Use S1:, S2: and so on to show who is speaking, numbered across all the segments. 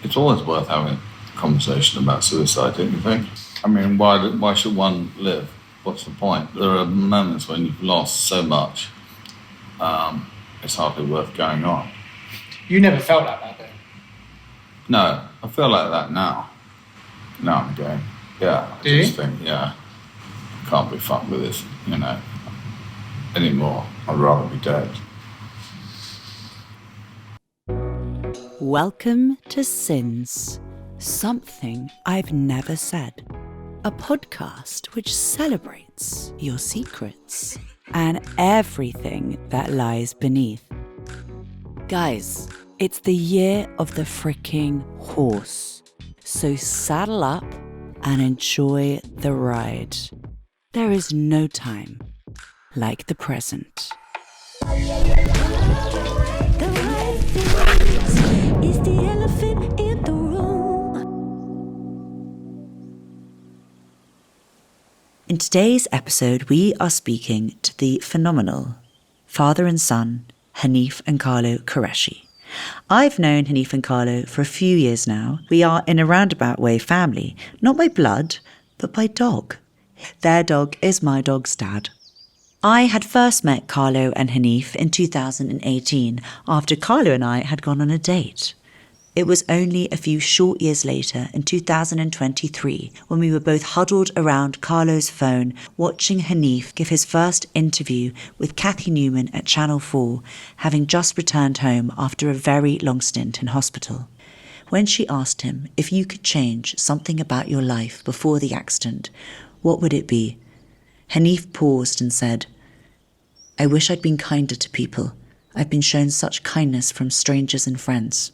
S1: It's always worth having a conversation about suicide, don't you think? I mean, why should one live? What's the point? There are moments when you've lost so much, it's hardly worth going on.
S2: You never felt like that, though?
S1: No, I feel like that now. Now I'm going, yeah. I just think, yeah, I can't be fucked with this, anymore. I'd rather be dead.
S3: Welcome to S.I.N.S, Something I've Never Said, a podcast which celebrates your secrets and everything that lies beneath. Guys, it's the year of the freaking horse, so saddle up and enjoy the ride. There is no time like the present. Is the elephant in the room? In today's episode, we are speaking to the phenomenal father and son, Hanif and Carlo Kureishi. I've known Hanif and Carlo for a few years now. We are in a roundabout way family, not by blood, but by dog. Their dog is my dog's dad. I had first met Carlo and Hanif in 2018 after Carlo and I had gone on a date. It was only a few short years later, in 2023, when we were both huddled around Carlo's phone watching Hanif give his first interview with Cathy Newman at Channel 4, having just returned home after a very long stint in hospital. When she asked him if you could change something about your life before the accident, what would it be? Hanif paused and said, "I wish I'd been kinder to people. I've been shown such kindness from strangers and friends."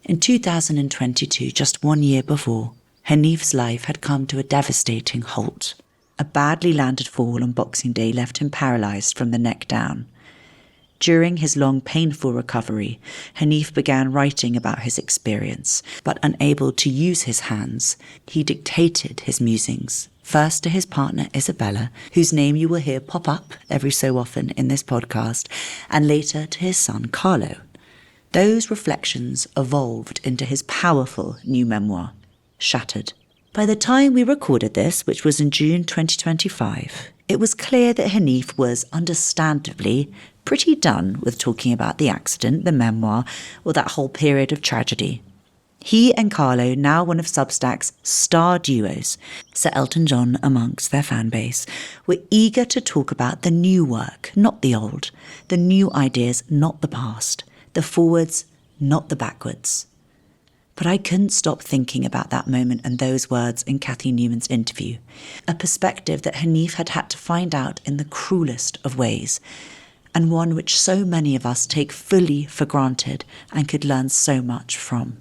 S3: In 2022, just 1 year before, Hanif's life had come to a devastating halt. A badly landed fall on Boxing Day left him paralysed from the neck down. During his long, painful recovery, Hanif began writing about his experience, but unable to use his hands, he dictated his musings, first to his partner Isabella, whose name you will hear pop up every so often in this podcast, and later to his son Carlo. Those reflections evolved into his powerful new memoir, Shattered. By the time we recorded this, which was in June 2025, it was clear that Hanif was understandably pretty done with talking about the accident, the memoir, or that whole period of tragedy. He and Carlo, now one of Substack's star duos, Sir Elton John amongst their fan base, were eager to talk about the new work, not the old, the new ideas, not the past, the forwards, not the backwards. But I couldn't stop thinking about that moment and those words in Cathy Newman's interview, a perspective that Hanif had had to find out in the cruelest of ways, and one which so many of us take fully for granted and could learn so much from.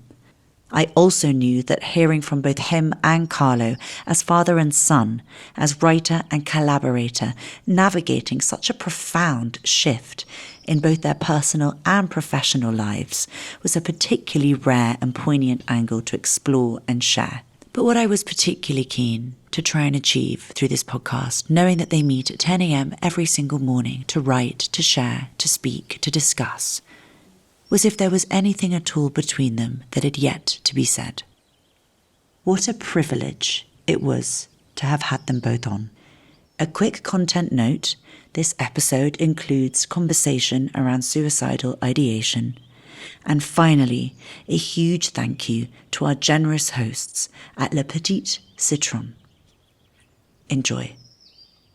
S3: I also knew that hearing from both him and Carlo, as father and son, as writer and collaborator, navigating such a profound shift in both their personal and professional lives, was a particularly rare and poignant angle to explore and share. But what I was particularly keen to try and achieve through this podcast, knowing that they meet at 10 a.m. every single morning to write, to share, to speak, to discuss, was if there was anything at all between them that had yet to be said. What a privilege it was to have had them both on. A quick content note, this episode includes conversation around suicidal ideation. And finally, a huge thank you to our generous hosts at Le Petit Citron. Enjoy.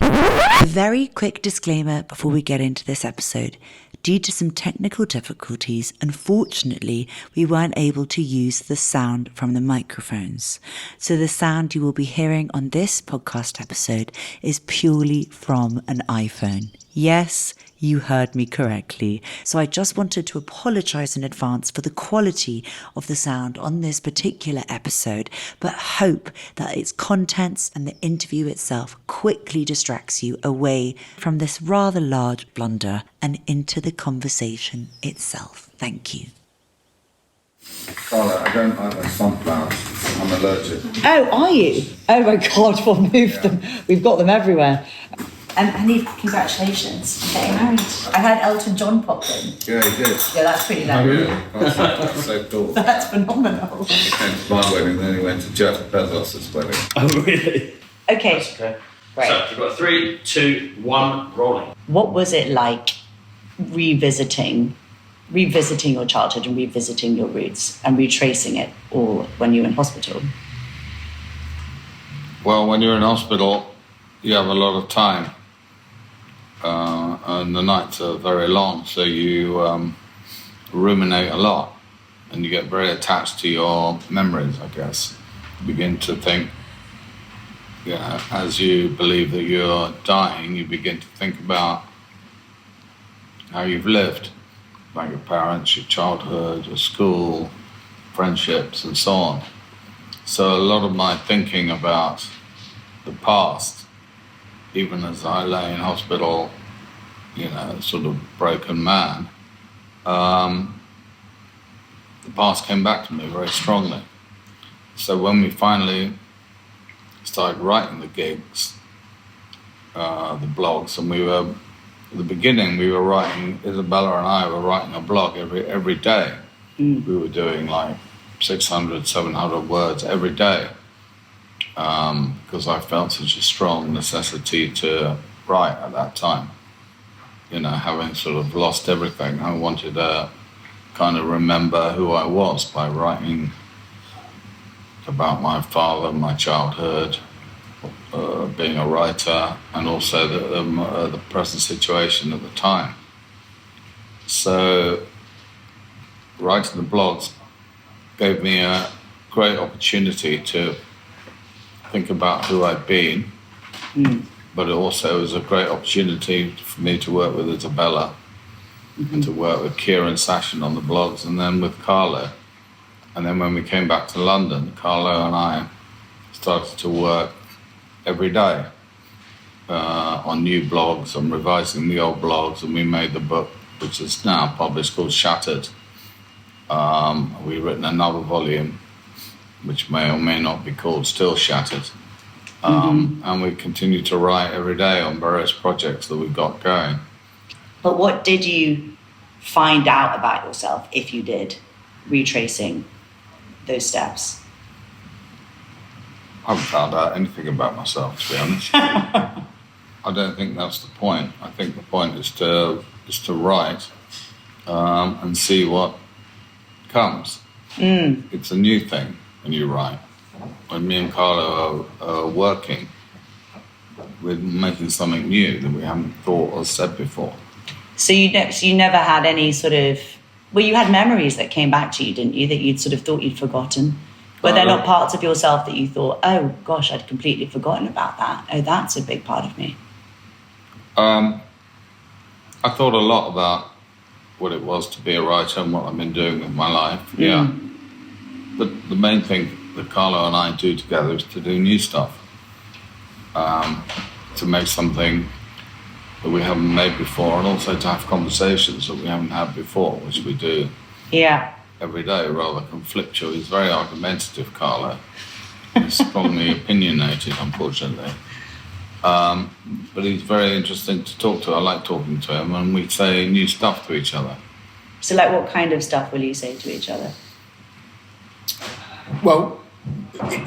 S3: A very quick disclaimer before we get into this episode. Due to some technical difficulties, unfortunately, we weren't able to use the sound from the microphones. So the sound you will be hearing on this podcast episode is purely from an iPhone. Yes, you heard me correctly. So I just wanted to apologize in advance for the quality of the sound on this particular episode, but hope that its contents and the interview itself quickly distracts you away from this rather large blunder and into the conversation itself. Thank you.
S1: Carlo, I don't like the sunflowers. I'm allergic.
S3: Oh, are you? Oh my God, we'll move them. We've got them everywhere. Hanif, congratulations on getting married. I heard Elton John popped in.
S1: Yeah, he did.
S3: Yeah, that's pretty lovely.
S1: That's so cool.
S3: That's phenomenal.
S1: He came to my wedding, then he went to Jeff Bezos' wedding.
S4: Oh, really?
S3: Okay,
S4: Okay.
S3: great.
S4: So we've got 3, 2, 1, rolling.
S3: What was it like revisiting your childhood and revisiting your roots and retracing it all when you were in hospital?
S1: Well, when you're in hospital, you have a lot of time. And the nights are very long, so you ruminate a lot and you get very attached to your memories, I guess. You begin to think, as you believe that you're dying, you begin to think about how you've lived, about your parents, your childhood, your school, friendships, and so on. So a lot of my thinking about the past, even as I lay in hospital, sort of broken man, the past came back to me very strongly. So when we finally started writing the gigs, the blogs, and at the beginning we were writing, Isabella and I were writing a blog every day. We were doing like 600, 700 words every day, because I felt such a strong necessity to write at that time. Having sort of lost everything, I wanted to kind of remember who I was by writing about my father, my childhood, being a writer, and also the present situation at the time. So writing the blogs gave me a great opportunity to think about who I'd been, but it also was a great opportunity for me to work with Isabella and to work with Kier and Sachin on the blogs, and then with Carlo. And then when we came back to London, Carlo and I started to work every day on new blogs and revising the old blogs, and we made the book, which is now published, called Shattered. We've written another volume, which may or may not be called Still Shattered. And we continue to write every day on various projects that we've got going.
S3: But what did you find out about yourself, if you did, retracing those steps?
S1: I haven't found out anything about myself, to be honest. I don't think that's the point. I think the point is to write and see what comes. It's a new thing when you write. When me and Carlo are working, we're making something new that we haven't thought or said before.
S3: So you never had any sort of... Well, you had memories that came back to you, didn't you, that you'd sort of thought you'd forgotten? Were there not parts of yourself that you thought, oh, gosh, I'd completely forgotten about that? Oh, that's a big part of me.
S1: I thought a lot about what it was to be a writer and what I've been doing with my life, yeah. But the main thing that Carlo and I do together is to do new stuff, to make something that we haven't made before, and also to have conversations that we haven't had before, which we do every day, rather conflictual. He's very argumentative, Carlo. He's strongly opinionated, unfortunately. But he's very interesting to talk to. I like talking to him, and we say new stuff to each other.
S3: So, like, what kind of stuff will you say to each other?
S2: Well,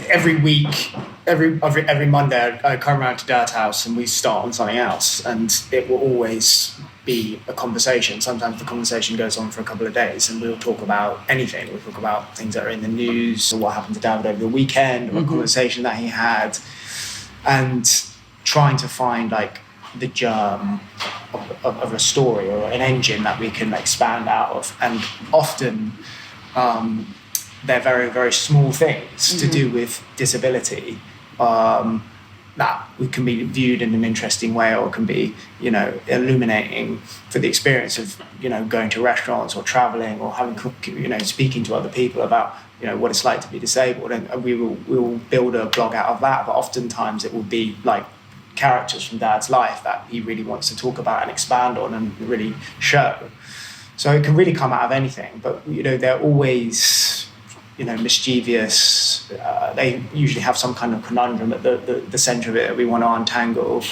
S2: every week, every Monday, I come around to Dad's house and we start on something else, and it will always be a conversation. Sometimes the conversation goes on for a couple of days, and we'll talk about anything. We'll talk about things that are in the news, or what happened to Dad over the weekend, or a conversation that he had, and trying to find like the germ of a story or an engine that we can expand out of. And often they're very, very small things to do with disability that can be viewed in an interesting way, or can be, illuminating for the experience of, going to restaurants or traveling or having, speaking to other people about, what it's like to be disabled. And we will build a blog out of that, but oftentimes it will be like characters from Dad's life that he really wants to talk about and expand on and really show. So it can really come out of anything, but, they're always, mischievous. They usually have some kind of conundrum at the center of it that we want to untangle.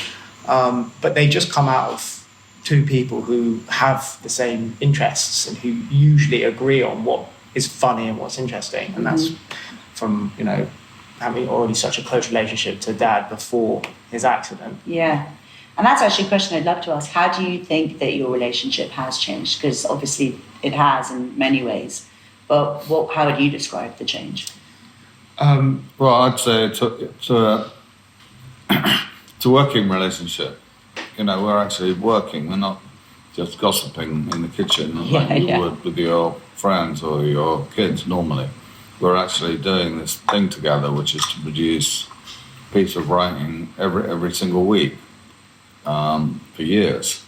S2: But they just come out of two people who have the same interests and who usually agree on what is funny and what's interesting. And that's from, having already such a close relationship to Dad before his accident.
S3: Yeah. And that's actually a question I'd love to ask. How do you think that your relationship has changed? Because obviously it has in many ways. But how would you describe the change?
S1: Well, I'd say it's a working relationship. We're actually working. We're not just gossiping in the kitchen like you would with your friends or your kids normally. We're actually doing this thing together, which is to produce a piece of writing every single week for years.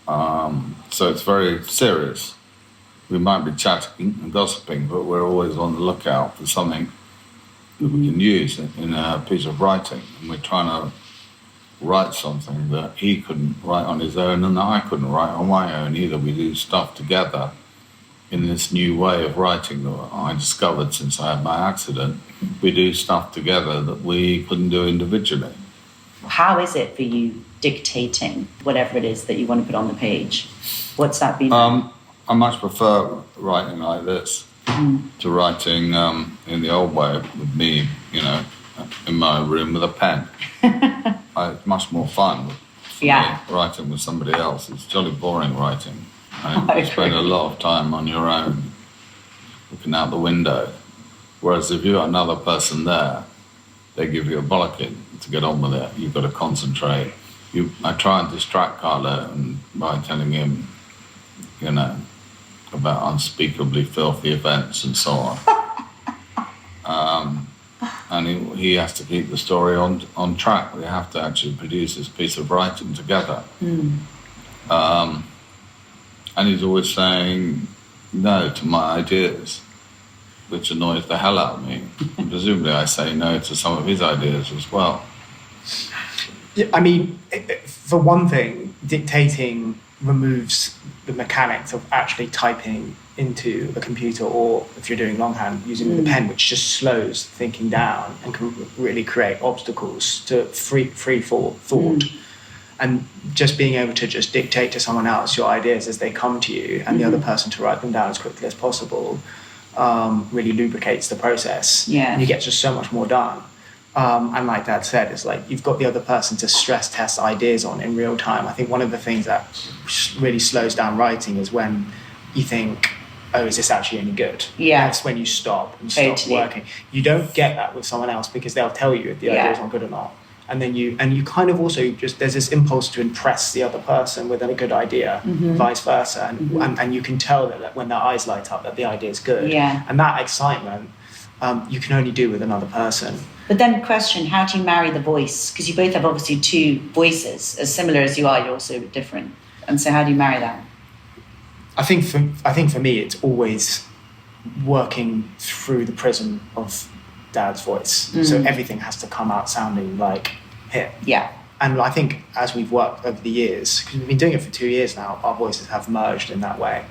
S1: So it's very serious. We might be chatting and gossiping, but we're always on the lookout for something that we can use in a piece of writing. And we're trying to write something that he couldn't write on his own and that I couldn't write on my own either. We do stuff together in this new way of writing that I discovered since I had my accident. We do stuff together that we couldn't do individually.
S3: How is it for you dictating whatever it is that you want to put on the page? What's that been?
S1: I much prefer writing like this to writing in the old way with me, in my room with a pen. It's much more fun for me, writing with somebody else. It's jolly boring writing. You spend a lot of time on your own, looking out the window. Whereas if you've got another person there, they give you a bollocking to get on with it. You've got to concentrate. I try and distract Carlo by telling him, about unspeakably filthy events and so on. And he has to keep the story on track. We have to actually produce this piece of writing together. And he's always saying no to my ideas, which annoys the hell out of me. And presumably I say no to some of his ideas as well.
S2: Yeah, I mean, for one thing, dictating removes the mechanics of actually typing into a computer, or if you're doing longhand, using the pen, which just slows thinking down and can really create obstacles to free thought. And just being able to just dictate to someone else your ideas as they come to you and the other person to write them down as quickly as possible really lubricates the process.
S3: Yeah.
S2: And you get just so much more done. And like Dad said, it's like you've got the other person to stress test ideas on in real time. I think one of the things that really slows down writing is when you think, oh, is this actually any good?
S3: Yeah.
S2: That's when you stop and stop working. You don't get that with someone else because they'll tell you if the idea is not good or not. And then you kind of also there's this impulse to impress the other person with a good idea, vice versa. And you can tell that when their eyes light up that the idea is good.
S3: Yeah.
S2: And that excitement you can only do with another person.
S3: But then question, how do you marry the voice? Because you both have obviously two voices. As similar as you are, you're also different. And so how do you marry that?
S2: I think for me, it's always working through the prism of Dad's voice. So everything has to come out sounding like him. Yeah. And I think as we've worked over the years, because we've been doing it for 2 years now, our voices have merged in that way.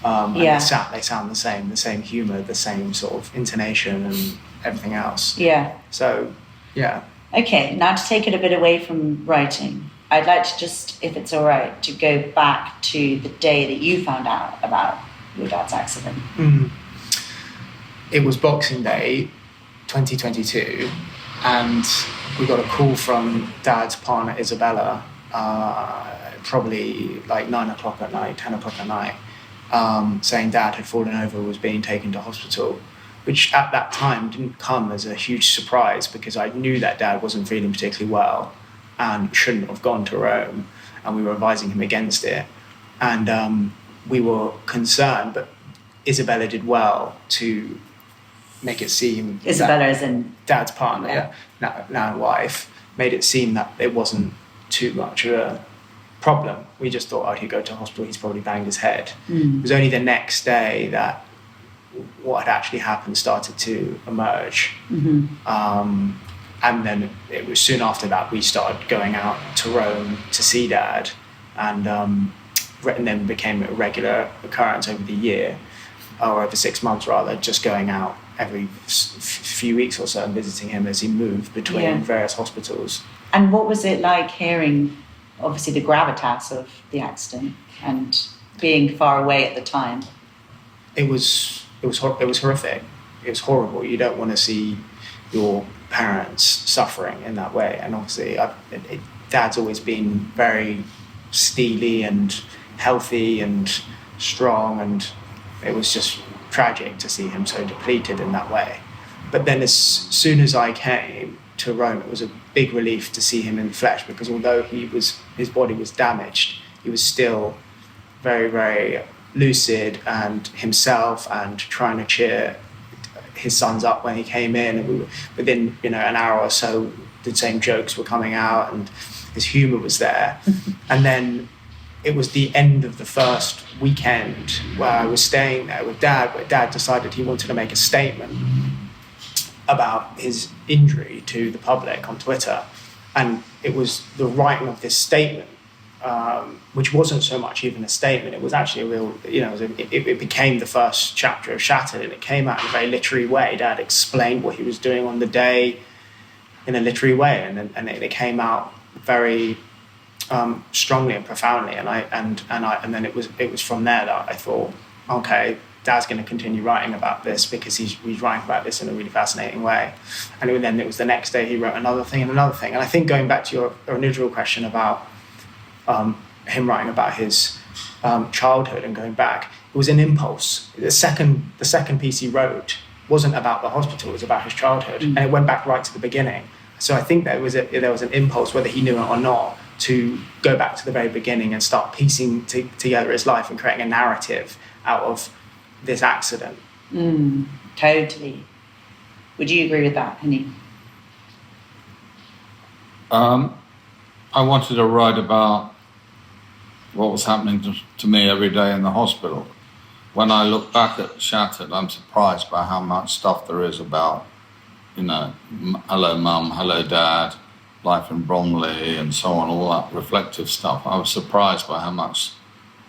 S2: And they sound the same humour, the same sort of intonation and everything else. Yeah. So, yeah.
S3: Okay, now to take it a bit away from writing, I'd like to just, if it's all right, to go back to the day that you found out about your dad's accident.
S2: It was Boxing Day 2022, and we got a call from Dad's partner, Isabella, probably like 9 o'clock at night, 10 o'clock at night, saying Dad had fallen over, was being taken to hospital, which at that time didn't come as a huge surprise because I knew that Dad wasn't feeling particularly well and shouldn't have gone to Rome, and we were advising him against it. And we were concerned, but Isabella did well to make it seem...
S3: Isabella is in...
S2: Dad's partner, now wife, made it seem that it wasn't too much of a problem. We just thought, he'd go to hospital, he's probably banged his head. It was only the next day that what had actually happened started to emerge. And then it was soon after that we started going out to Rome to see Dad, and then became a regular occurrence over the year, or over 6 months rather, just going out every few weeks or so and visiting him as he moved between various hospitals.
S3: And what was it like hearing, obviously, the gravitas of the accident and being far away at the time?
S2: It was horrific. It was horrible. You don't want to see your parents suffering in that way. And obviously, Dad's always been very steely and healthy and strong, and it was just tragic to see him so depleted in that way. But then as soon as I came to Rome, it was a big relief to see him in the flesh, because although his body was damaged, he was still very, very lucid and himself, and trying to cheer his sons up when he came in. And we were, within an hour or so, the same jokes were coming out and his humour was there. And then it was the end of the first weekend where I was staying there with Dad, where Dad decided he wanted to make a statement about his injury to the public on Twitter. And it was the writing of this statement, which wasn't so much even a statement. It was actually a real, it became the first chapter of Shattered, and it came out in a very literary way. Dad explained what he was doing on the day in a literary way, and it came out very strongly and profoundly. And then it was from there that I thought, okay, Dad's going to continue writing about this, because he's writing about this in a really fascinating way. And then it was the next day he wrote another thing and another thing. And I think, going back to your original question about him writing about his childhood and going back, it was an impulse. The second piece he wrote wasn't about the hospital; it was about his childhood, and it went back right to the beginning. So I think there was an impulse, whether he knew it or not, to go back to the very beginning and start piecing together his life and creating a narrative out of this accident.
S3: Totally. Would you agree with that, Hanif?
S1: I wanted to write about what was happening to me every day in the hospital. When I look back at Shattered, I'm surprised by how much stuff there is about, hello mum, hello dad, life in Bromley and so on, all that reflective stuff. I was surprised by how much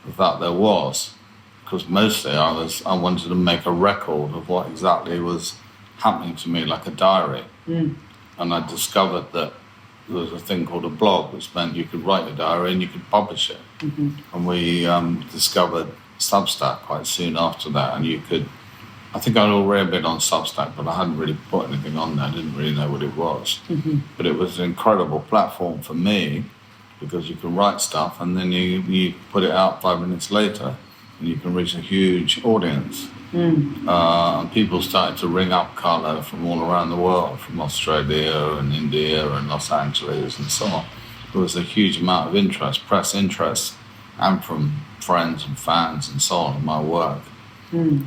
S1: of that there was, because mostly I wanted to make a record of what exactly was happening to me, like a diary. And I discovered that there was a thing called a blog, which meant you could write a diary and you could publish it. And we discovered Substack quite soon after that, and you could, I think I'd already been on Substack, but I hadn't really put anything on there. I didn't really know what it was. But it was an incredible platform for me, because you can write stuff and then you put it out 5 minutes later and you can reach a huge audience. And people started to ring up Carlo from all around the world, from Australia and India and Los Angeles and so on. There was a huge amount of interest, press interest, and from friends and fans and so on in my work.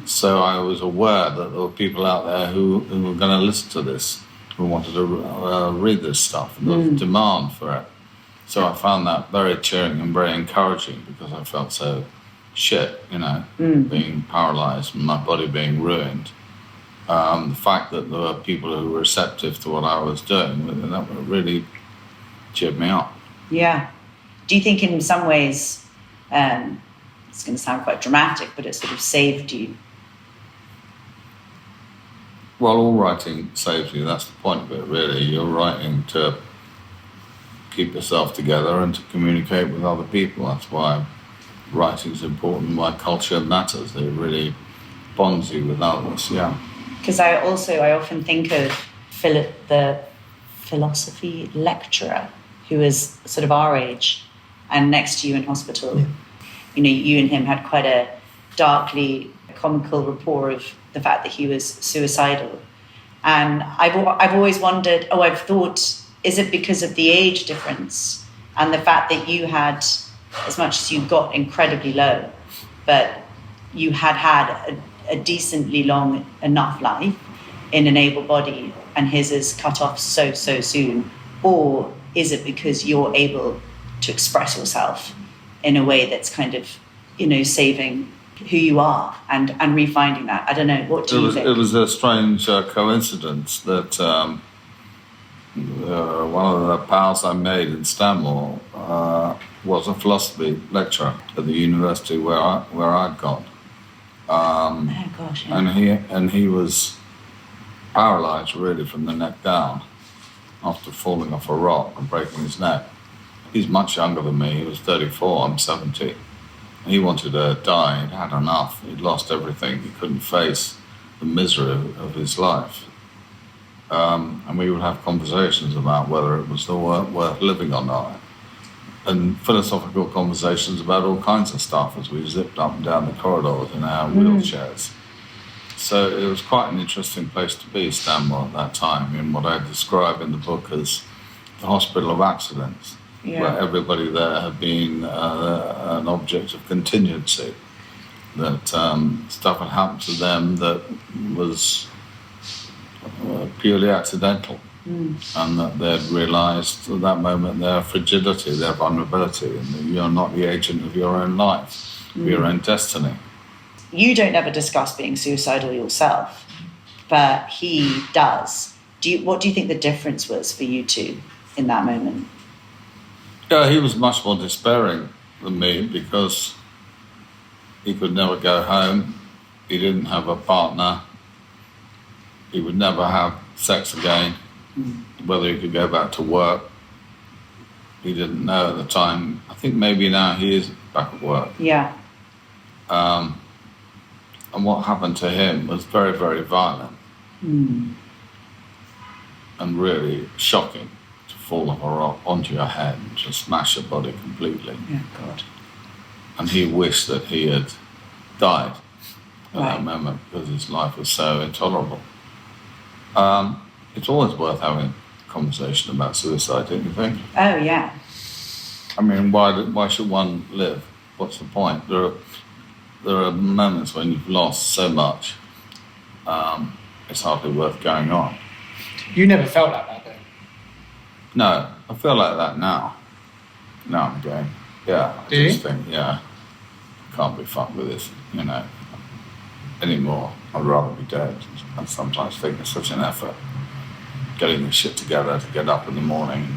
S1: So I was aware that there were people out there who were going to listen to this, who wanted to read this stuff, and there was demand for it. So I found that very cheering and very encouraging, because I felt so shit, being paralysed and my body being ruined. The fact that there were people who were receptive to what I was doing, that really cheered me up.
S3: Yeah. Do you think in some ways, it's going to sound quite dramatic, but it sort of saved you?
S1: Well, all writing saves you. That's the point of it, really. You're writing to keep yourself together and to communicate with other people. That's why writing is important, why culture matters. It really bonds you with others, yeah.
S3: Because I often think of Philip, the philosophy lecturer, who was sort of our age and next to you in hospital.
S2: Yeah.
S3: You and him had quite a darkly comical rapport of the fact that he was suicidal. And I've always wondered, I've thought, is it because of the age difference and the fact that you had, as much as you got incredibly low, but you had a decently long enough life in an able body, and his is cut off so soon? Or is it because you're able to express yourself in a way that's kind of, saving who you are and refinding that? I don't know. What do you think?
S1: It was a strange coincidence that one of the pals I made in Stanmore was a philosophy lecturer at the university where I'd gone.
S3: Oh gosh! Yeah.
S1: And he was paralysed really from the neck down, after falling off a rock and breaking his neck. He's much younger than me. He was 34, I'm 70. He wanted to die. He'd had enough. He'd lost everything. He couldn't face the misery of his life. And we would have conversations about whether it was still worth living or not. And philosophical conversations about all kinds of stuff as we zipped up and down the corridors in our wheelchairs. So it was quite an interesting place to be, Stanmore, at that time, in what I describe in the book as the hospital of accidents, where everybody there had been an object of contingency, that stuff had happened to them that was purely accidental, and that they'd realised at that moment their fragility, their vulnerability, and that you're not the agent of your own life, your own destiny.
S3: You don't ever discuss being suicidal yourself, but he does. What do you think the difference was for you two in that moment?
S1: Yeah, he was much more despairing than me because he could never go home. He didn't have a partner. He would never have sex again. Whether he could go back to work, he didn't know at the time. I think maybe now he is back at work.
S3: Yeah.
S1: And what happened to him was very, very violent and really shocking, to fall off a rock onto your head and just smash your body completely.
S3: Yeah, God.
S1: And he wished that he had died at that moment because his life was so intolerable. It's always worth having a conversation about suicide, don't you think?
S3: Oh, yeah.
S1: I mean, why should one live? What's the point? There are moments when you've lost so much, it's hardly worth going on.
S2: You never felt like that, though?
S1: No, I feel like that now. Now I'm going, I just think, I can't be fucked with this, anymore. I'd rather be dead. I sometimes think it's such an effort getting this shit together to get up in the morning and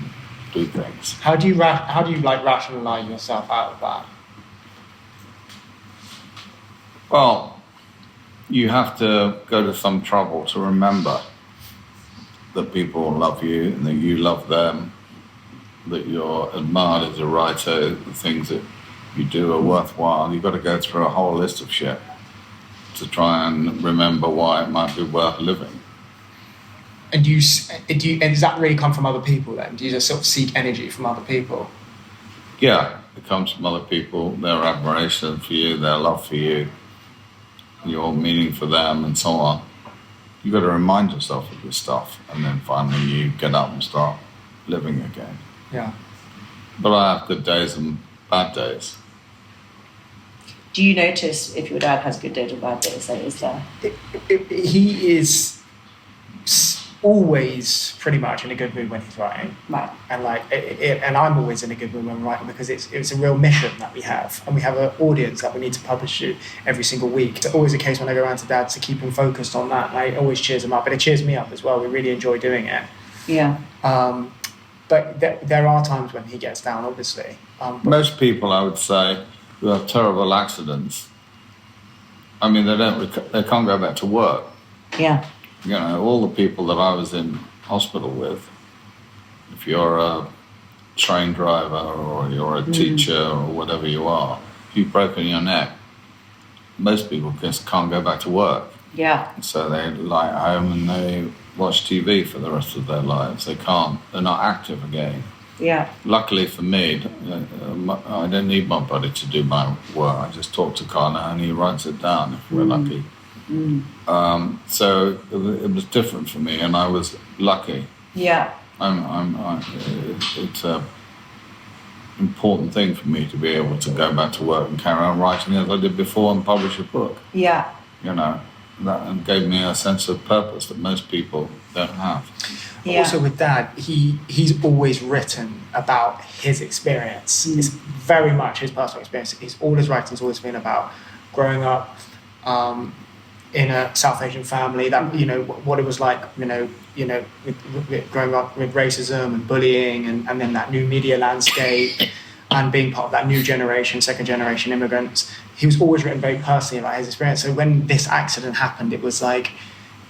S1: do things.
S2: How do you rationalise yourself out of that?
S1: Well, you have to go to some trouble to remember that people love you and that you love them, that you're admired as a writer, the things that you do are worthwhile. You've got to go through a whole list of shit to try and remember why it might be worth living.
S2: And does that really come from other people then? Do you just sort of seek energy from other people?
S1: Yeah, it comes from other people, their admiration for you, their love for you, your meaning for them, and so on. You've got to remind yourself of this stuff, and then finally you get up and start living again.
S2: Yeah.
S1: But I have good days and bad days.
S3: Do you notice if your dad has good days or bad days? Is there?
S2: He is always pretty much in a good mood when he's writing.
S3: Right.
S2: And and I'm always in a good mood when I'm writing because it's a real mission that we have, and we have an audience that we need to publish to every single week. It's always a case when I go around to Dad to keep him focused on that, and I always cheers him up, and it cheers me up as well. We really enjoy doing it.
S3: Yeah.
S2: But there are times when he gets down, obviously.
S1: Most people, I would say, who have terrible accidents, I mean, they can't go back to work.
S3: Yeah.
S1: All the people that I was in hospital with, if you're a train driver or you're a teacher or whatever you are, if you've broken your neck, most people just can't go back to work.
S3: Yeah.
S1: So they lie at home and they watch TV for the rest of their lives. They're not active again.
S3: Yeah. Luckily
S1: for me, I don't need my body to do my work. I just talk to Carlo and he writes it down if we're lucky. So it was different for me, and I was lucky.
S3: Yeah.
S1: It's an important thing for me to be able to go back to work and carry on writing as I did before and publish a book.
S3: Yeah.
S1: That gave me a sense of purpose that most people don't have.
S2: Yeah. Also with Dad, he's always written about his experience. It's very much his personal experience. All his writing's always been about growing up in a South Asian family, that what it was like, with growing up with racism and bullying, and then that new media landscape, and being part of that new generation, second generation immigrants. He was always written very personally about his experience. So when this accident happened, it was like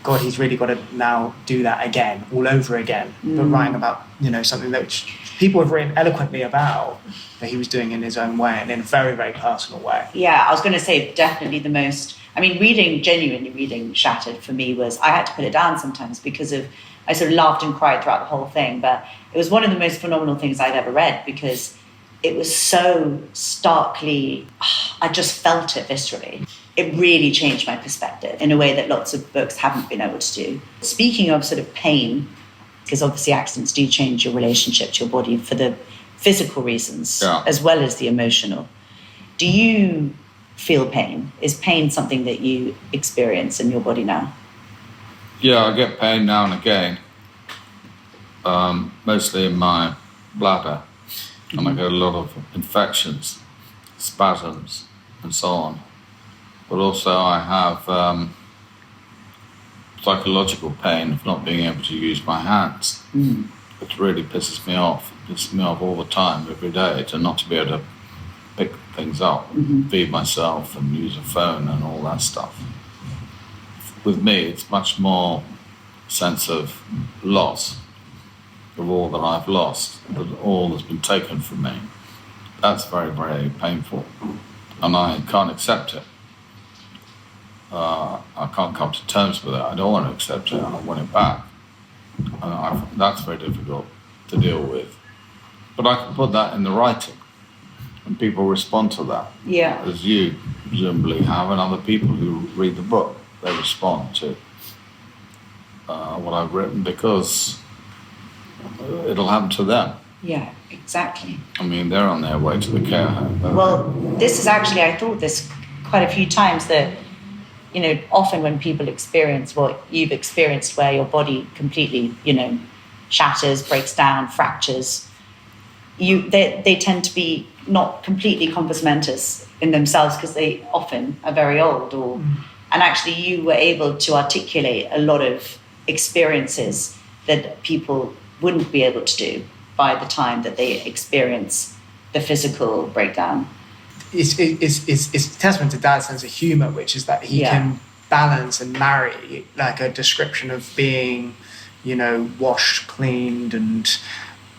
S2: God, he's really got to now do that again, all over again. But writing about, something that people have written eloquently about, that he was doing in his own way and in a very, very personal way.
S3: Yeah, I was going to say definitely the most. I mean, genuinely reading Shattered for me was, I had to put it down sometimes because I sort of laughed and cried throughout the whole thing. But it was one of the most phenomenal things I'd ever read because it was so starkly, I just felt it viscerally. It really changed my perspective in a way that lots of books haven't been able to do. Speaking of sort of pain, because obviously accidents do change your relationship to your body for the physical reasons as well as the emotional. Do you feel pain? Is pain something that you experience in your body now?
S1: Yeah, I get pain now and again, mostly in my bladder, and I get a lot of infections, spasms, and so on. But also I have psychological pain of not being able to use my hands, which really pisses me off. It pisses me off all the time, every day, to not to be able to pick things up, feed myself and use a phone and all that stuff. With me, it's much more sense of loss of all that I've lost, but all that's been taken from me. That's very, very painful, and I can't accept it. I can't come to terms with it. I don't want to accept it. I want it back. And that's very difficult to deal with. But I can put that in the writing, and people respond to that.
S3: Yeah.
S1: As you presumably have, and other people who read the book, they respond to what I've written because it'll happen to them.
S3: Yeah, exactly.
S1: I mean, they're on their way to the care home.
S3: Well, this is actually, I thought this quite a few times, that often when people experience what you've experienced, where your body completely, shatters, breaks down, fractures, they tend to be not completely compos mentis in themselves because they often are very old. And actually you were able to articulate a lot of experiences that people wouldn't be able to do by the time that they experience the physical breakdown.
S2: It's a testament to Dad's sense of humour, which is that he can balance and marry like a description of being, washed, cleaned, and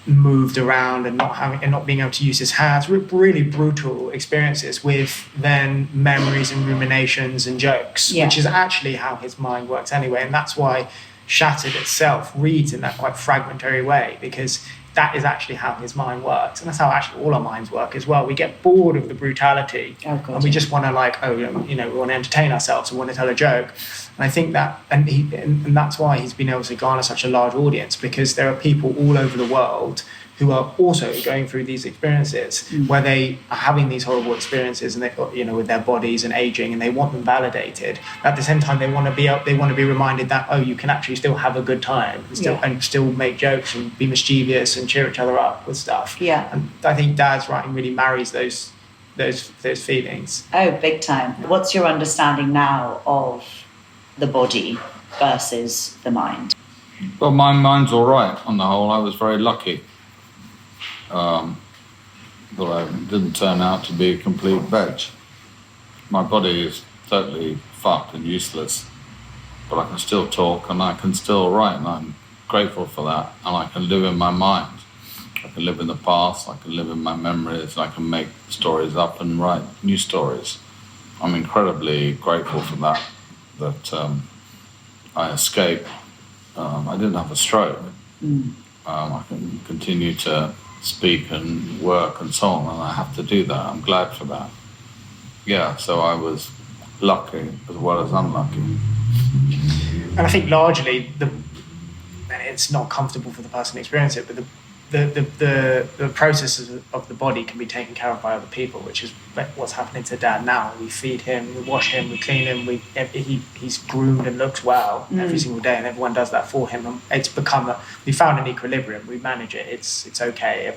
S2: moved around, and not being able to use his hands. Really brutal experiences with then memories and ruminations and jokes, which is actually how his mind works anyway, and that's why Shattered itself reads in that quite fragmentary way, because that is actually how his mind works, and that's how actually all our minds work as well. We get bored of the brutality, and we just want to we want to entertain ourselves, we want to tell a joke. And I think that, and that's why he's been able to garner such a large audience, because there are people all over the world who are also going through these experiences where they are having these horrible experiences, and they, with their bodies and aging, and they want them validated. At the same time, they want to be reminded that you can actually still have a good time, and still make jokes and be mischievous and cheer each other up with stuff.
S3: Yeah,
S2: and I think Dad's writing really marries those feelings.
S3: Oh, big time. What's your understanding now of the body versus the mind?
S1: Well, my mind's all right on the whole. I was very lucky. That I didn't turn out to be a complete veg. My body is totally fucked and useless, but I can still talk and I can still write, and I'm grateful for that. And I can live in my mind. I can live in the past, I can live in my memories, I can make stories up and write new stories. I'm incredibly grateful for that I escaped. I didn't have a stroke. I can continue to speak and work and so on, and I have to do that. I'm glad for that. Yeah, so I was lucky as well as unlucky.
S2: And I think largely it's not comfortable for the person to experience it, but the processes of the body can be taken care of by other people, which is what's happening to Dad now. We feed him, we wash him, we clean him, he's groomed and looks well every single day, and everyone does that for him. And it's become we found an equilibrium, we manage it, it's okay,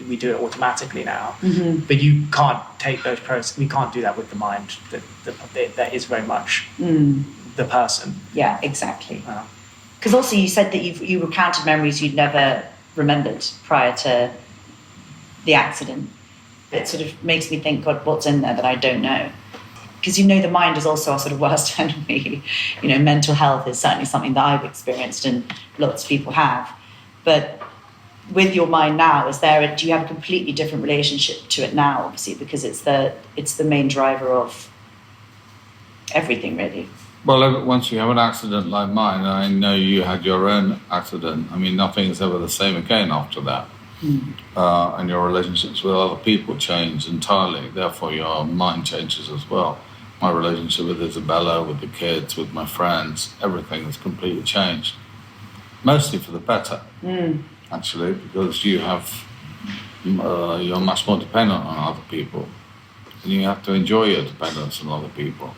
S2: we do it automatically now. But you can't take those processes, we can't do that with the mind. That is very much the person.
S3: Yeah, exactly. Because also you said that you recounted memories you'd never remembered prior to the accident. It sort of makes me think, God, what's in there that I don't know? because the mind is also our sort of worst enemy. Mental health is certainly something that I've experienced and lots of people have. But with your mind now, do you have a completely different relationship to it now, obviously, because it's the main driver of everything, really?
S1: Well, once you have an accident like mine, and I know you had your own accident, I mean, nothing is ever the same again after that. And your relationships with other people change entirely. Therefore, your mind changes as well. My relationship with Isabella, with the kids, with my friends, everything has completely changed. Mostly for the better, actually, because you're much more dependent on other people. And you have to enjoy your dependence on other people.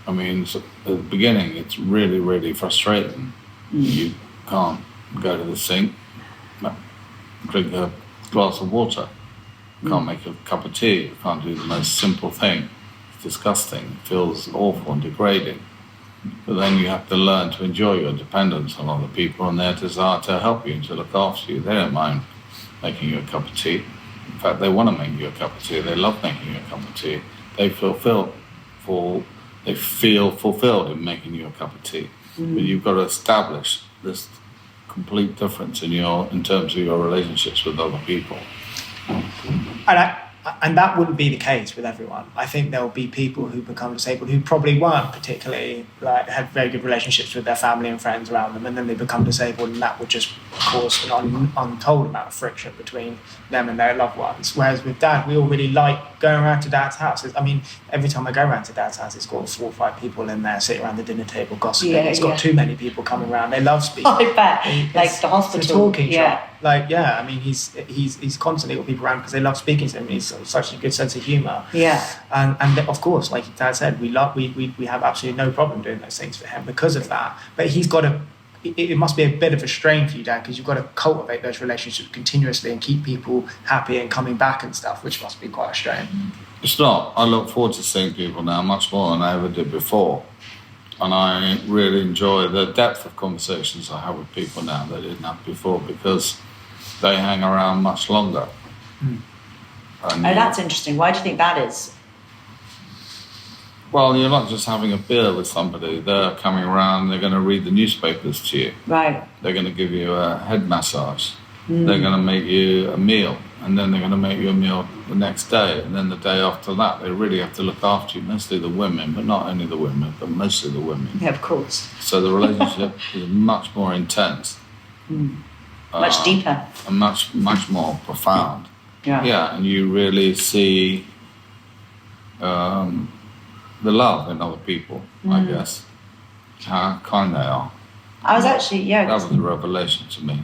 S1: I mean, at the beginning, it's really, really frustrating. You can't go to the sink, drink a glass of water. You can't make a cup of tea. You can't do the most simple thing. It's disgusting. It feels awful and degrading. But then you have to learn to enjoy your dependence on other people and their desire to help you and to look after you. They don't mind making you a cup of tea. In fact, they want to make you a cup of tea. They love making you a cup of tea. They feel fulfilled in making you a cup of tea. But you've got to establish this complete difference in terms of your relationships with other people.
S2: And that wouldn't be the case with everyone. I think there will be people who become disabled who probably weren't particularly, had very good relationships with their family and friends around them, and then they become disabled, and that would just cause an untold amount of friction between them and their loved ones. Whereas with Dad, we all really like going around to Dad's house. I mean, every time I go around to Dad's house, it's got 4 or 5 people in there sitting around the dinner table gossiping. It's got too many people coming around. They love speaking.
S3: I bet, like the hospital.
S2: It's a talking shop. I mean, he's constantly got people around because they love speaking to him. He's such a good sense of humour. Yeah. And of course, like Dad said, we have absolutely no problem doing those things for him because of that. But he's got to. It must be a bit of a strain for you, Dad, because you've got to cultivate those relationships continuously and keep people happy and coming back and stuff, which must be quite a strain.
S1: It's not. I look forward to seeing people now much more than I ever did before. And I really enjoy the depth of conversations I have with people now that I didn't have before because they hang around much longer. And
S3: that's interesting. Why do you think that is?
S1: Well, you're not just having a beer with somebody. They're coming around, they're going to read the newspapers to you. Right. They're going to give you a head massage. They're going to make you a meal. And then they're going to make you a meal the next day. And then the day after that, they really have to look after you. Mostly the women, but not only the women, but mostly the women. Yeah, of course. So the relationship is much more intense. Much deeper. And much more profound. Yeah, and you really see the love in other people, I guess. How kind they are.
S3: I was actually,
S1: that was a revelation to me.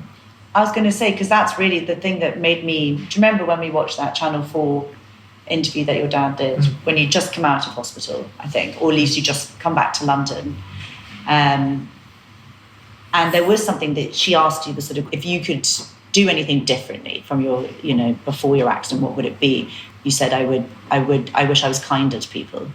S3: I was going to say, because that's really the thing that made me... Do you remember when we watched that Channel 4 interview that your dad did, when you just come out of hospital, I think, or at least you just come back to London? And there was something that she asked you, the sort of, if you could do anything differently from your, before your accident, what would it be? You said, I wish I was kinder to people.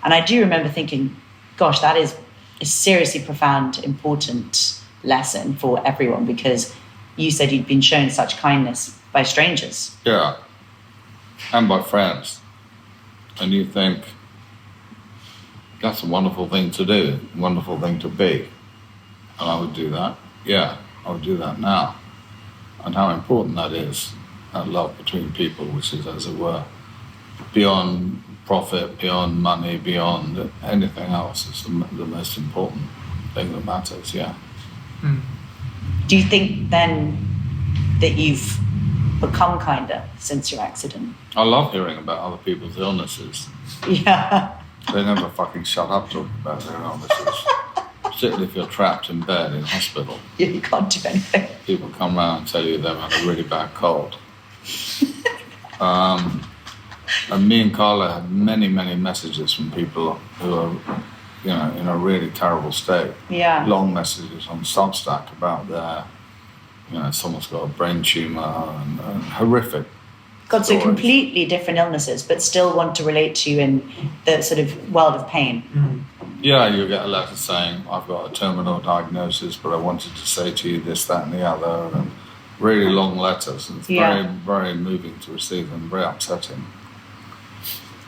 S3: And I do remember thinking, gosh, that is a seriously profound, important lesson for everyone, because you said you'd been shown such kindness by strangers.
S1: Yeah, and by friends. And you think, that's a wonderful thing to do, a wonderful thing to be. And I would do that. Yeah, I would do that now. And how important that is, that love between people, which is, as it were, beyond profit, beyond money, beyond anything else. It's the most important thing that matters, yeah.
S3: Do you think then that you've become kinder since your accident?
S1: I love hearing about other people's illnesses.
S3: Yeah.
S1: They never fucking shut up talking about their illnesses. Particularly if you're trapped in bed in hospital.
S3: Yeah, you can't do anything.
S1: People come round and tell you they've had a really bad cold. And me and Carla had many, many messages from people who are, in a really terrible state. Yeah. Long messages on Substack about their, someone's got a brain tumour and horrific.
S3: God, so completely different illnesses, but still want to relate to you in the sort of world of pain.
S1: Yeah, you get a letter saying, I've got a terminal diagnosis, but I wanted to say to you this, that and the other, and really long letters. And it's very, very moving to receive them, very upsetting.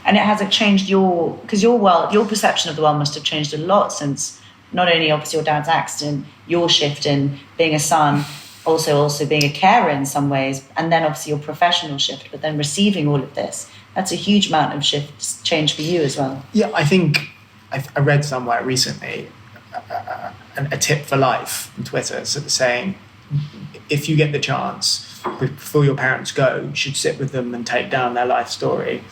S3: And it hasn't changed because your world, your perception of the world must have changed a lot since not only obviously your dad's accident, your shift in being a son, also being a carer in some ways, and then obviously your professional shift, but then receiving all of this. That's a huge amount of change for you as well.
S2: Yeah, I think I read somewhere recently a tip for life on Twitter saying, if you get the chance, before your parents go, you should sit with them and take down their life story.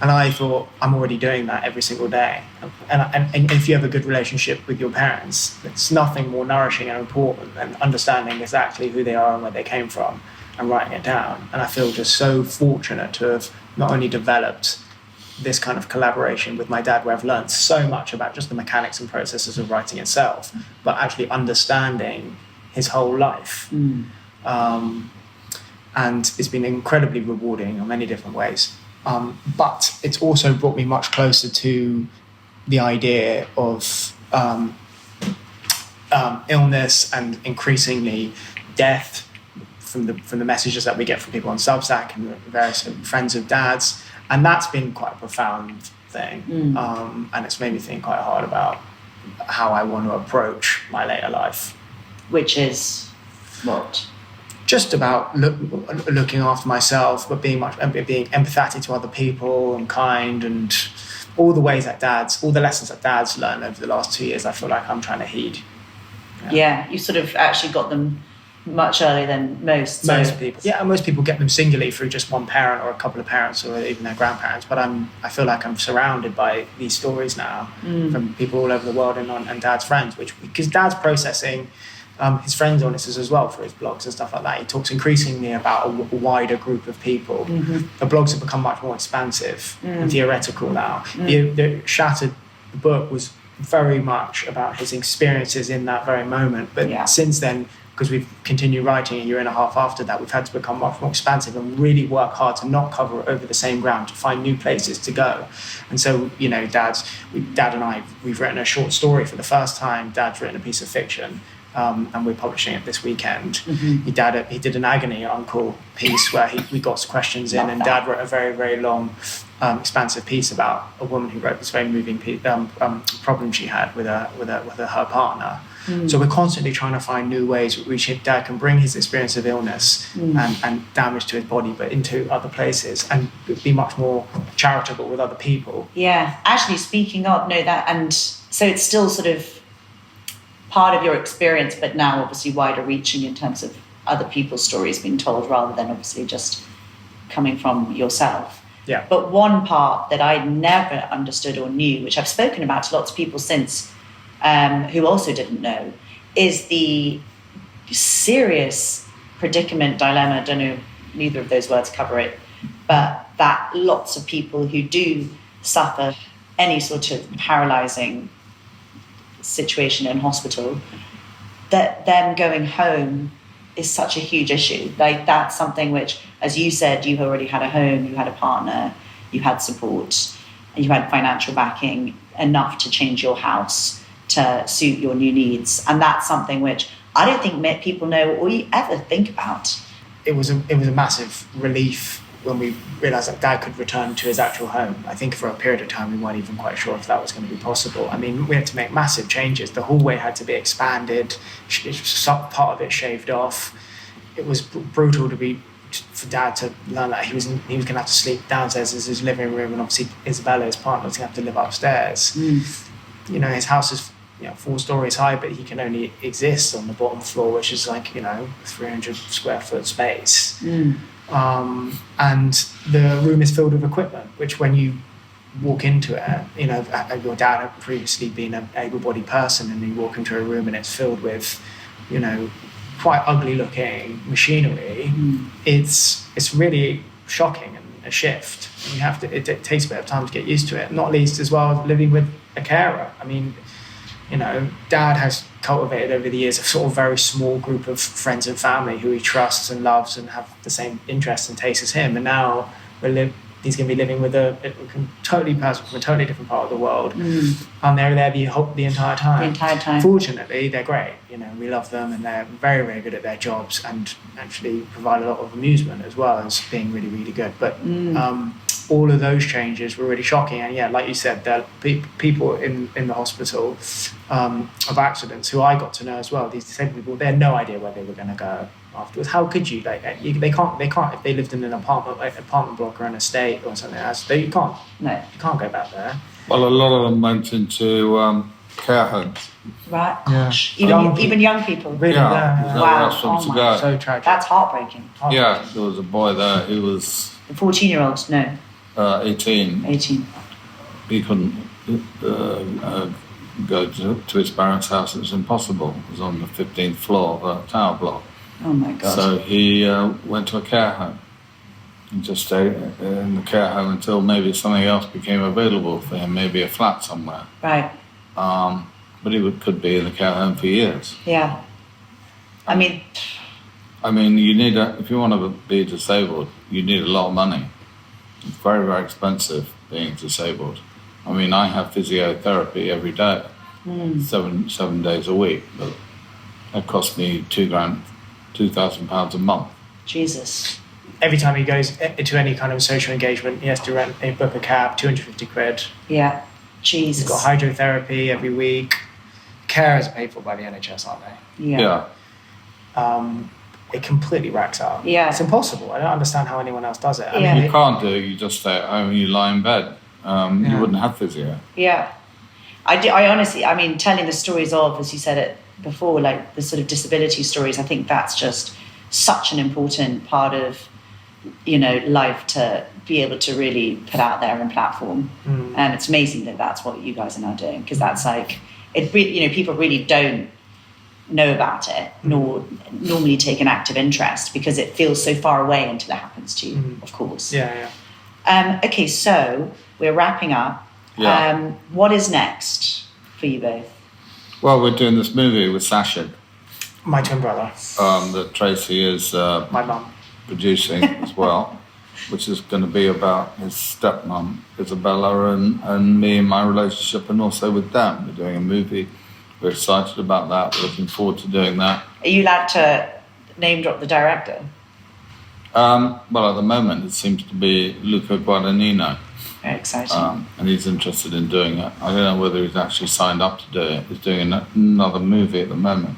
S2: And I thought, I'm already doing that every single day. And if you have a good relationship with your parents, it's nothing more nourishing and important than understanding exactly who they are and where they came from and writing it down. And I feel just so fortunate to have not only developed this kind of collaboration with my dad, where I've learned so much about just the mechanics and processes of writing itself, but actually understanding his whole life. And it's been incredibly rewarding in many different ways. But it's also brought me much closer to the idea of illness and increasingly death from the messages that we get from people on Substack and various friends of dad's. And that's been quite a profound thing. And it's made me think quite hard about how I want to approach my later life.
S3: Which is what?
S2: Just about looking after myself, but being empathetic to other people and kind, and all the lessons that dad's learned over the last 2 years, I feel like I'm trying to heed.
S3: Yeah, you sort of actually got them much earlier than most.
S2: Most people. Yeah, most people get them singly through just one parent or a couple of parents or even their grandparents. But I feel like I'm surrounded by these stories now from people all over the world and dad's friends, because dad's processing his friends' illnesses as well for his blogs and stuff like that. He talks increasingly about a wider group of people. The blogs have become much more expansive and theoretical now. The Shattered book was very much about his experiences in that very moment. But since then, because we've continued writing a year and a half after that, we've had to become much more expansive and really work hard to not cover over the same ground, to find new places to go. And so, Dad and I, we've written a short story for the first time. Dad's written a piece of fiction. And we're publishing it this weekend. He did an agony uncle piece where we got some questions in, and Dad wrote a very, very long, expansive piece about a woman who wrote this very moving problem she had with her partner. So we're constantly trying to find new ways in which Dad can bring his experience of illness and damage to his body, but into other places, and be much more charitable with other people.
S3: Yeah, actually, speaking of, and so it's still sort of part of your experience, but now obviously wider reaching in terms of other people's stories being told rather than obviously just coming from yourself.
S2: Yeah.
S3: But one part that I never understood or knew, which I've spoken about to lots of people since, who also didn't know, is the serious predicament, dilemma, I don't know, neither of those words cover it, but that lots of people who do suffer any sort of paralysing situation in hospital, that them going home is such a huge issue. Like, that's something which, as you said, you already had a home, you had a partner, you had support, and you had financial backing enough to change your house to suit your new needs. And that's something which I don't think people know or you ever think about.
S2: It was a massive relief when we realised that Dad could return to his actual home. I think for a period of time we weren't even quite sure if that was going to be possible. I mean, we had to make massive changes. The hallway had to be expanded, part of it shaved off. It was brutal for Dad to learn that he was going to have to sleep downstairs as his living room, and obviously Isabella, his partner, was going to have to live upstairs. His house is 4 stories high, but he can only exist on the bottom floor, which is like 300 square foot space. And the room is filled with equipment, which when you walk into it, your dad had previously been an able-bodied person, and you walk into a room and it's filled with, quite ugly looking machinery. It's really shocking and a shift. And you have to. It takes a bit of time to get used to it. Not least as well as living with a carer. I mean, Dad has cultivated over the years a sort of very small group of friends and family who he trusts and loves and have the same interests and tastes as him. And now he's going to be living with a totally person from a totally different part of the world. And they're there the entire time. Fortunately, they're great. We love them, and they're very, very good at their jobs and actually provide a lot of amusement as well as being really, really good. But all of those changes were really shocking. And yeah, like you said, there are people in the hospital of accidents who I got to know as well. These disabled people, they had no idea where they were going to go afterwards. How could you? They can't if they lived in an apartment block or an estate or something else. You can't go back there.
S1: Well, a lot of them went into care homes.
S3: Right.
S2: Yeah.
S3: Gosh.
S2: Young
S3: Even young people.
S2: Really?
S1: Yeah.
S2: Yeah.
S1: No
S3: Wow.
S1: else for them to go.
S2: So tragic.
S3: That's heartbreaking.
S1: Yeah, there was a boy there who was
S3: The 14-year-old, no,
S1: 18.
S3: 18.
S1: He couldn't go to his parents' house. It was impossible. It was on the 15th floor of a tower block.
S3: Oh my God.
S1: So he went to a care home and just stayed in the care home until maybe something else became available for him, maybe a flat somewhere.
S3: Right.
S1: But he could be in the care home for years.
S3: Yeah. I mean,
S1: you need if you want to be disabled, you need a lot of money. It's very, very expensive being disabled. I have physiotherapy every day, 7 days a week, but it cost me £2,000 a month.
S3: Jesus.
S2: Every time he goes into any kind of social engagement, he has to book a cab, 250 quid.
S3: Yeah. Jesus.
S2: He's got hydrotherapy every week. Carers are paid for by the NHS, aren't they?
S3: Yeah.
S2: It completely racks up.
S3: Yeah.
S2: It's impossible. I don't understand how anyone else does it.
S3: Yeah.
S1: You can't do it, you just stay at home and you lie in bed. You wouldn't have physio.
S3: Yeah. I honestly, telling the stories of, as you said it before, like the sort of disability stories, I think that's just such an important part of, life to be able to really put out there and platform. And it's amazing that that's what you guys are now doing, because that's like, it really, people really don't know about it, nor normally take an active interest, because it feels so far away until it happens to you, of course.
S2: Yeah.
S3: Okay, so we're wrapping up.
S1: Yeah.
S3: What is next for you both?
S1: Well, we're doing this movie with Sachin,
S2: My twin brother.
S1: that Tracy is
S2: My mum.
S1: producing as well, which is going to be about his stepmom, Isabella, and me and my relationship, and also with them. We're doing a movie. We're excited about that. We're looking forward to doing that.
S3: Are you allowed to name drop the director?
S1: Well, at the moment, it seems to be Luca Guadagnino.
S3: Very exciting.
S1: And he's interested in doing it. I don't know whether he's actually signed up to do it. He's doing another movie at the moment.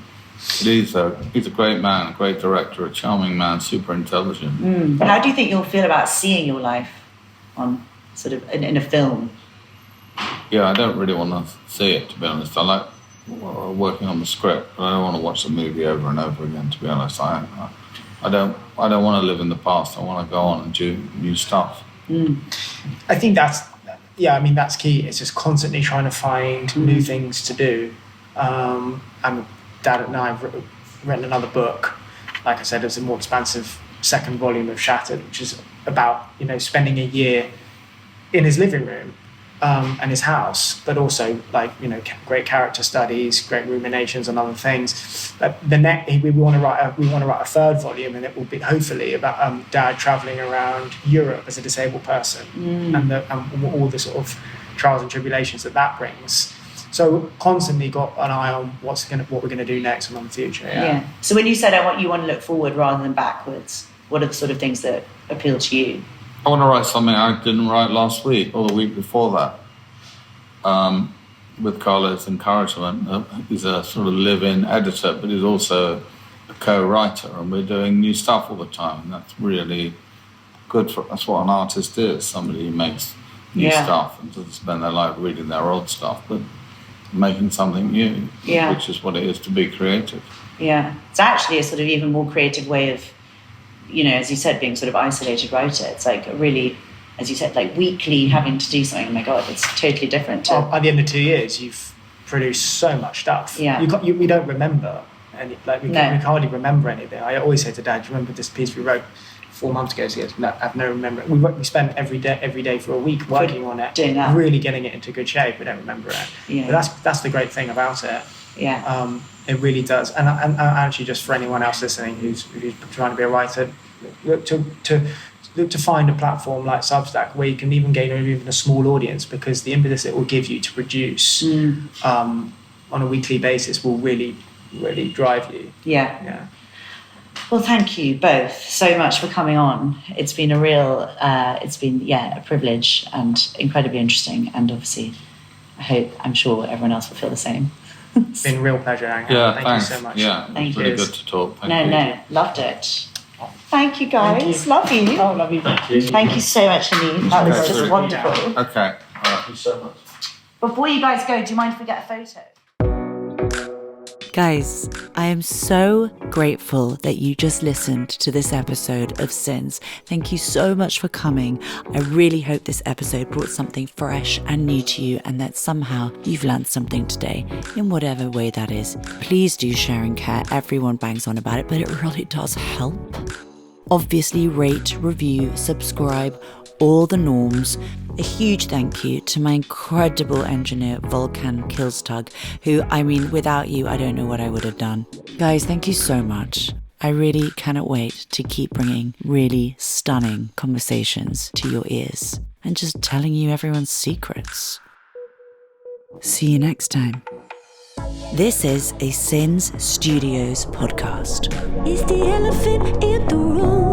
S1: But he's a great man, a great director, a charming man, super intelligent.
S3: How do you think you'll feel about seeing your life on sort of in a film?
S1: Yeah, I don't really want to see it, to be honest. I like working on the script, but I don't want to watch the movie over and over again, to be honest. I don't want to live in the past. I want to go on and do new stuff.
S2: I think that's key. It's just constantly trying to find new things to do. And Dad and I have written another book. Like I said, it's a more expansive second volume of Shattered, which is about spending a year in his living room and his house, but also great character studies, great ruminations and other things. We want to write a third volume, and it will be hopefully about Dad traveling around Europe as a disabled person and all the sort of trials and tribulations that brings. So constantly got an eye on what we're going to do next and on the future. Yeah.
S3: So when you said you want to look forward rather than backwards, what are the sort of things that appeal to you?
S1: I want to write something I didn't write last week or the week before that. With Carlo's encouragement, he's a sort of live-in editor, but he's also a co-writer, and we're doing new stuff all the time. And that's really good that's what an artist is, somebody who makes new stuff and doesn't spend their life reading their old stuff, but making something new, which is what it is to be creative. Yeah,
S3: it's actually a sort of even more creative way of, as you said, being sort of isolated writer. It's like a really, as you said, like weekly having to do something. Oh my God, it's totally different.
S2: At the end of 2 years, you've produced so much stuff.
S3: Yeah,
S2: we don't remember any. We can hardly remember anything. I always say to Dad, "Do you remember this piece we wrote 4 months ago?" So he goes, "No, I have no remember." We spent every day for a week working on it,
S3: doing that,
S2: really getting it into good shape. We don't remember it. Yeah, but that's the great thing about it.
S3: Yeah,
S2: it really does. And actually, just for anyone else listening who's trying to be a writer, look to find a platform like Substack where you can even gain even a small audience, because the impetus it will give you to produce on a weekly basis will really, really drive you.
S3: Yeah. Well, thank you both so much for coming on. It's been a privilege and incredibly interesting. And obviously, I'm sure everyone else will feel the same.
S2: It's been a real pleasure hanging out. Thank you so much.
S1: Yeah,
S3: thank
S1: really
S3: you.
S1: Good to talk. Thank you.
S3: Loved it. Thank you, guys.
S2: Thank you.
S3: Love you.
S2: Oh, love you.
S3: Thank you so much, Hanif. That was
S1: Okay,
S3: just
S1: really.
S3: wonderful.
S1: Okay. All right.
S4: Thank you so much.
S3: Before you guys go, do you mind if we get a photo? Guys, I am so grateful that you just listened to this episode of S.I.N.S. Thank you so much for coming. I really hope this episode brought something fresh and new to you and that somehow you've learned something today, in whatever way that is. Please do share and care. Everyone bangs on about it, but it really does help. Obviously, rate, review, subscribe, all the norms. A huge thank you to my incredible engineer, Volkan Kilstug, who, without you, I don't know what I would have done. Guys, thank you so much. I really cannot wait to keep bringing really stunning conversations to your ears and just telling you everyone's secrets. See you next time. This is a S.I.N.S Studios podcast.
S5: Is the elephant in the room?